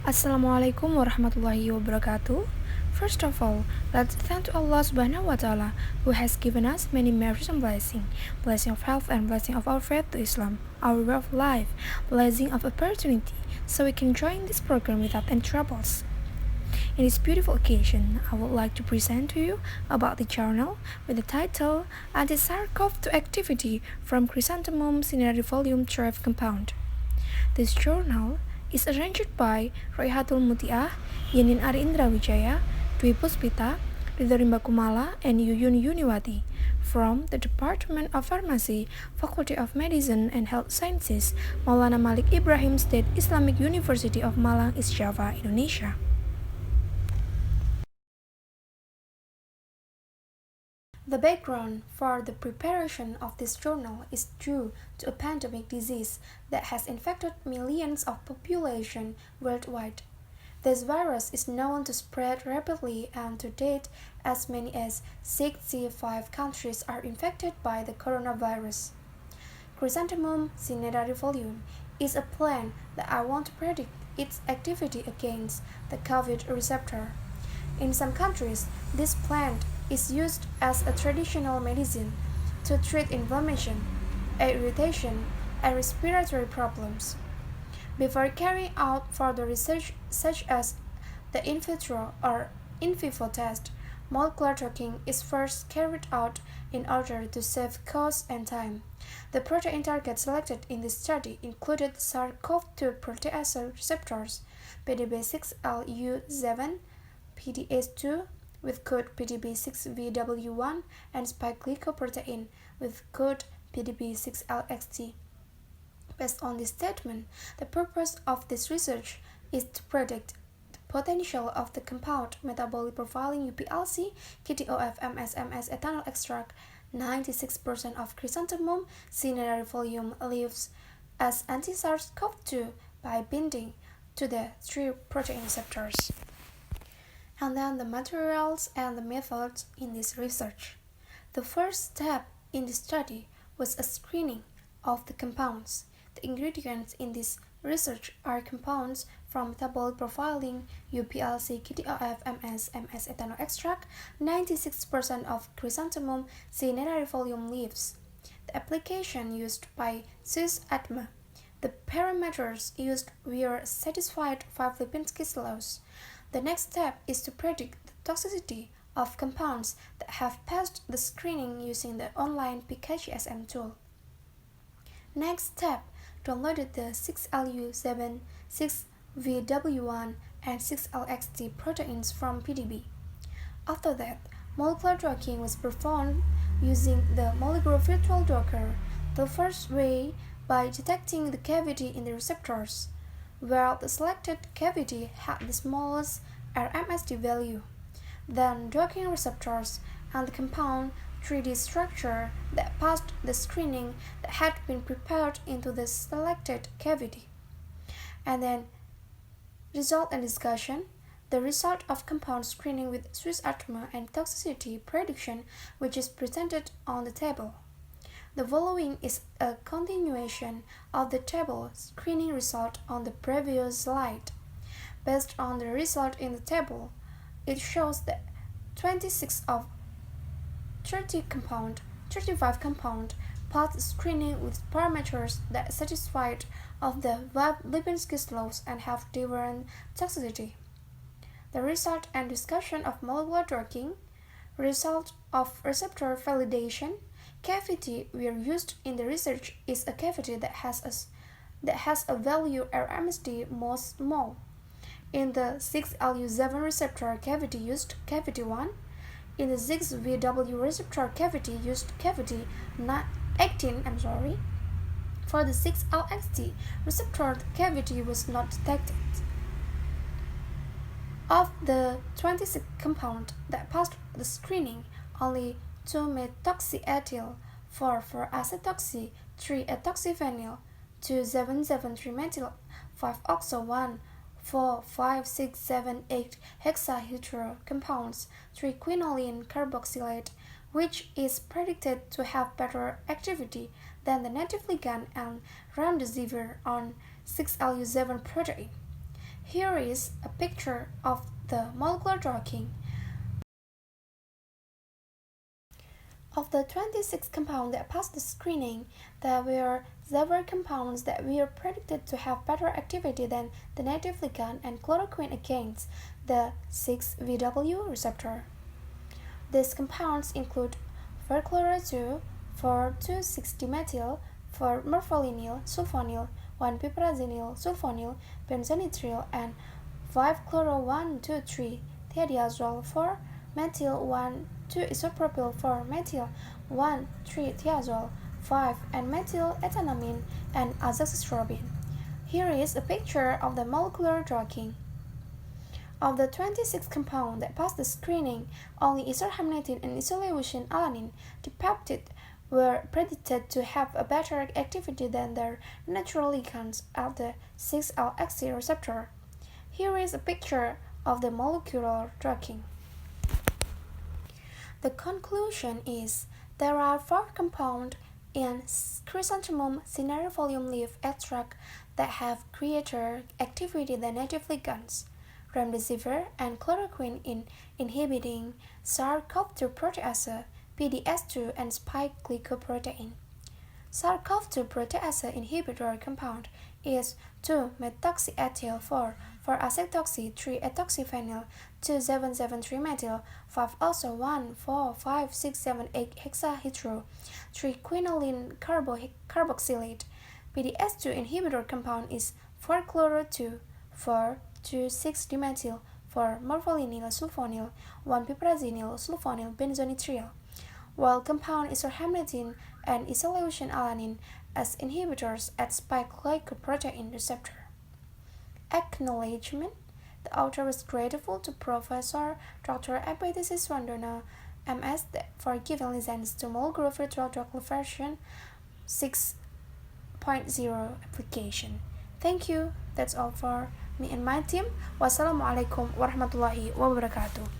Assalamualaikum warahmatullahi wabarakatuh. First of all, let's thank to Allah subhanahu wa ta'ala who has given us many merits and blessing of health and blessing of our faith to Islam, our way of life, blessing of opportunity, so we can join this program without any troubles. In this beautiful occasion, I would like to present to you about the journal with the title Anti-SARS-CoV-2 Activity from Chrysanthemum Cinerary Volume 12 Compound. This journal is arranged by Royhatul Mutiah, Yenin Ari Indra Wijaya, Dwi Puspita, Ridharimba Kumala, and Yuyun Yuniwati from the Department of Pharmacy, Faculty of Medicine and Health Sciences, Maulana Malik Ibrahim State Islamic University of Malang, East Java, Indonesia. The background for the preparation of this journal is due to a pandemic disease that has infected millions of population worldwide. This virus is known to spread rapidly, and to date, as many as 65 countries are infected by the coronavirus. Chrysanthemum cinerarivoluum is a plant that I want to predict its activity against the COVID receptor. In some countries, this plant is used as a traditional medicine to treat inflammation, irritation, and respiratory problems. Before carrying out further research such as the in vitro or in vivo test, molecular tracking is first carried out in order to save cost and time. The protein target selected in this study included SARS-CoV-2 protease receptors, PDB6LU7, PDS2 with code PDB6VW1, and spike glycoprotein with code PDB6LXT. Based on this statement, the purpose of this research is to predict the potential of the compound metabolic profiling UPLC KTOF MSMS ethanol extract. 96% of Chrysanthemum cinerarivoluum leaves as anti-SARS-CoV-2 by binding to the 3 protein receptors. And then the materials and the methods in this research. The first step in the study was a screening of the compounds. The ingredients in this research are compounds from metabolic profiling UPLC KTOF MS ethanol extract, 96% of Chrysanthemum cinerarivoluum leaves. The application used by Swiss Atma. The parameters used were satisfied 5 Lipinski laws. The next step is to predict the toxicity of compounds that have passed the screening using the online PKGSM tool. Next step, downloaded the 6LU7, 6VW1, and 6LXT proteins from PDB. After that, molecular tracking was performed using the molecular virtual Docker, the first way by detecting the cavity in the receptors, where the selected cavity had the smallest RMSD value. Then docking receptors and the compound 3D structure that passed the screening that had been prepared into the selected cavity. And then result and discussion. The result of compound screening with Swiss Atma and toxicity prediction, which is presented on the table. The following is a continuation of the table screening result on the previous slide. Based on the result in the table, it shows that 26 of 35 compound passed screening with parameters that satisfied of the Lipinski laws and have different toxicity. The result and discussion of molecular tracking, result of receptor validation, cavity we are used in the research is a cavity that has a value RMSD most small. In the 6LU7 receptor cavity used cavity 1. In the 6VW receptor cavity used cavity 18. For the 6LXT receptor, the cavity was not detected. Of the 26 compounds that passed the screening, only 2-methoxyethyl, 4,4-acetoxy, 3-ethoxyphenyl, 2,7,7-3-methyl, 5-oxo-1, 4, 5, 6, 7, 8 hexahedral compounds, 3-quinoline carboxylate, which is predicted to have better activity than the native ligand and remdesivir on 6LU7 protein. Here is a picture of the molecular tracking. Of the 26 compounds that passed the screening, there were several compounds that were predicted to have better activity than the native ligand and chloroquine against the 6-VW receptor. These compounds include 4-chloro-2, 4,2,6-dimethyl, 4-morpholinyl sulfonyl, 1-piperazonyl sulfonyl benzonitrile, and 5-chloro-1,2,3-thiazole, 4-methyl 1,2-isopropyl 4-methyl 1,3-thiazole, 5 and methyl ethanamine and azoxystrobin. Here is a picture of the molecular tracking. Of the 26 compounds that passed the screening, only isohamnatin and isoleucine alanine, the peptide, were predicted to have a better activity than their natural ligands at the 6-LXC receptor. Here is a picture of the molecular tracking. The conclusion is there are 4 compounds in chrysanthemum cinerevolume leaf extract that have greater activity than native ligands: remdesivir and chloroquine in inhibiting SARS-CoV-2 protease, PDS2, and spike glycoprotein. SARS-CoV-2 protease inhibitor compound is 2-methoxyethyl 4-acetoxy 3-etoxyphenyl 2,7,7-3-methyl 5-also 1,4,5,6,7,8 hexahydro 3-quinoline carboxylate. PDS2 inhibitor compound is 4-chloro-2 4,2,6-dimethyl 4-morpholinyl sulfonyl 1-piperazonyl sulfonyl benzonitrile, while compound isohamnatin and isoleucine alanine as inhibitors at spike glycoprotein receptor. Acknowledgement. The author was grateful to Professor Dr. Epitesis Wandona, MS, for giving license to molecular virtual drug version 6.0 application. Thank you. That's all for me and my team. Wassalamualaikum warahmatullahi wabarakatuh.